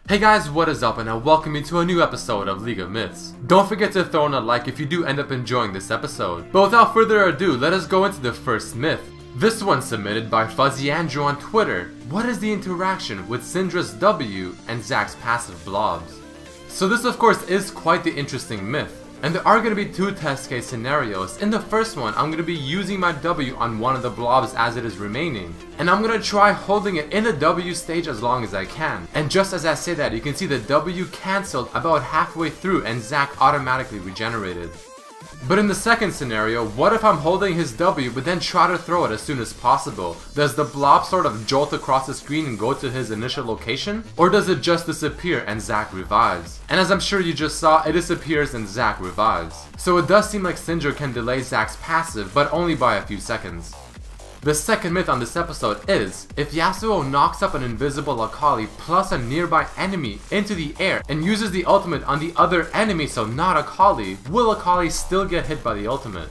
Hey guys, what is up, and I welcome you to a new episode of League of Myths. Don't forget to throw in a like if you do end up enjoying this episode. But without further ado, let us go into the first myth. This one submitted by Fuzzy Andrew on Twitter. What is the interaction with Syndra's W and Zack's passive blobs? So this of course is quite the interesting myth. And there are going to be two test case scenarios. In the first one, I'm going to be using my W on one of the blobs as it is remaining. And I'm going to try holding it in the W stage as long as I can. And just as I say that, you can see the W cancelled about halfway through and Zack automatically regenerated. But in the second scenario, what if I'm holding his W but then try to throw it as soon as possible? Does the blob sort of jolt across the screen and go to his initial location? Or does it just disappear and Zack revives? And as I'm sure you just saw, it disappears and Zack revives. So it does seem like Syndra can delay Zack's passive, but only by a few seconds. The second myth on this episode is, if Yasuo knocks up an invisible Akali plus a nearby enemy into the air and uses the ultimate on the other enemy, so not Akali, will Akali still get hit by the ultimate?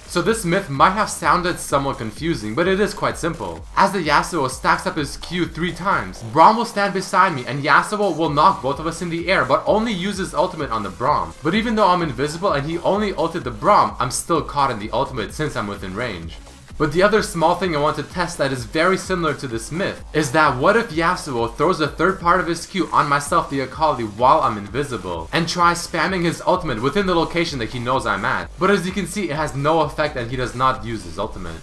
So this myth might have sounded somewhat confusing, but it is quite simple. As the Yasuo stacks up his Q 3 times, Braum will stand beside me and Yasuo will knock both of us in the air, but only use his ultimate on the Braum. But even though I'm invisible and he only ulted the Braum, I'm still caught in the ultimate since I'm within range. But the other small thing I want to test that is very similar to this myth is that what if Yasuo throws a third part of his Q on myself, the Akali, while I'm invisible and tries spamming his ultimate within the location that he knows I'm at. But as you can see, it has no effect and he does not use his ultimate.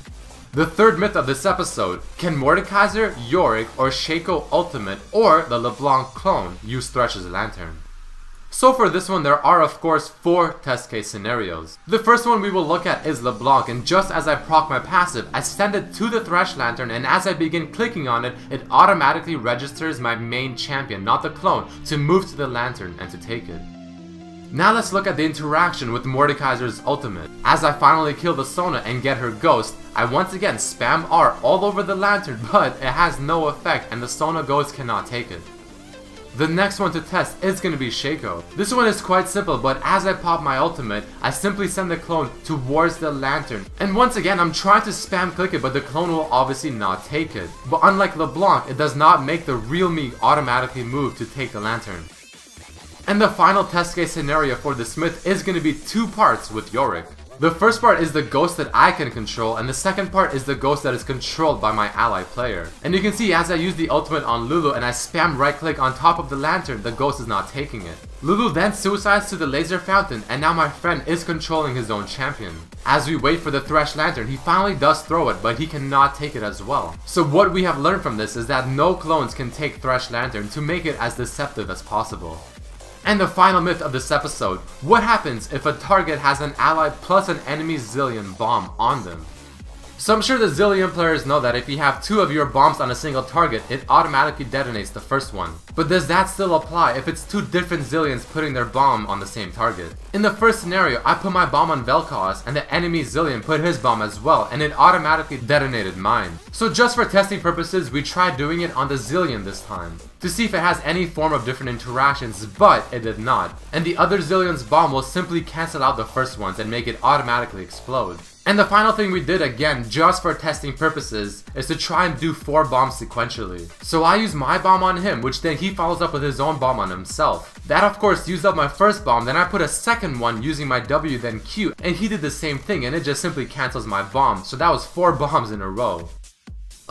The third myth of this episode, can Mordekaiser, Yorick, or Shaco ultimate or the LeBlanc clone use Thresh's lantern? So for this one, there are of course 4 test case scenarios. The first one we will look at is LeBlanc, and just as I proc my passive, I send it to the Thresh Lantern, and as I begin clicking on it, it automatically registers my main champion, not the clone, to move to the Lantern and to take it. Now let's look at the interaction with Mordekaiser's ultimate. As I finally kill the Sona and get her ghost, I once again spam R all over the Lantern, but it has no effect and the Sona ghost cannot take it. The next one to test is going to be Shaco. This one is quite simple, but as I pop my ultimate, I simply send the clone towards the Lantern. And once again, I'm trying to spam click it, but the clone will obviously not take it. But unlike LeBlanc, it does not make the real me automatically move to take the Lantern. And the final test case scenario for this myth is going to be 2 parts with Yorick. The first part is the ghost that I can control, and the second part is the ghost that is controlled by my ally player. And you can see as I use the ultimate on Lulu and I spam right click on top of the Lantern, the ghost is not taking it. Lulu then suicides to the laser fountain, and now my friend is controlling his own champion. As we wait for the Thresh Lantern, he finally does throw it, but he cannot take it as well. So what we have learned from this is that no clones can take Thresh Lantern to make it as deceptive as possible. And the final myth of this episode, what happens if a target has an ally plus an enemy Zilean bomb on them? So I'm sure the Zilean players know that if you have 2 of your bombs on a single target, it automatically detonates the first one. But does that still apply if it's 2 different Zileans putting their bomb on the same target? In the first scenario, I put my bomb on Vel'Koz and the enemy Zilean put his bomb as well, and it automatically detonated mine. So just for testing purposes, we tried doing it on the Zilean this time, to see if it has any form of different interactions, but it did not. And the other Zilean's bomb will simply cancel out the first ones and make it automatically explode. And the final thing we did, again just for testing purposes, is to try and do 4 bombs sequentially. So I use my bomb on him, which then he follows up with his own bomb on himself. That of course used up my first bomb, then I put a second one using my W then Q, and he did the same thing and it just simply cancels my bomb, so that was 4 bombs in a row.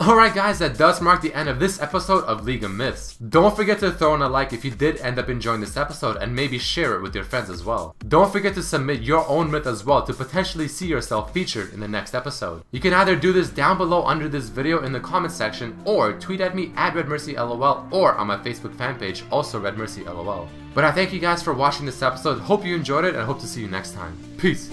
Alright guys, that does mark the end of this episode of League of Myths. Don't forget to throw in a like if you did end up enjoying this episode, and maybe share it with your friends as well. Don't forget to submit your own myth as well to potentially see yourself featured in the next episode. You can either do this down below under this video in the comment section, or tweet at me at RedMercyLOL, or on my Facebook fan page, also RedMercyLOL. But I thank you guys for watching this episode, hope you enjoyed it, and hope to see you next time. Peace!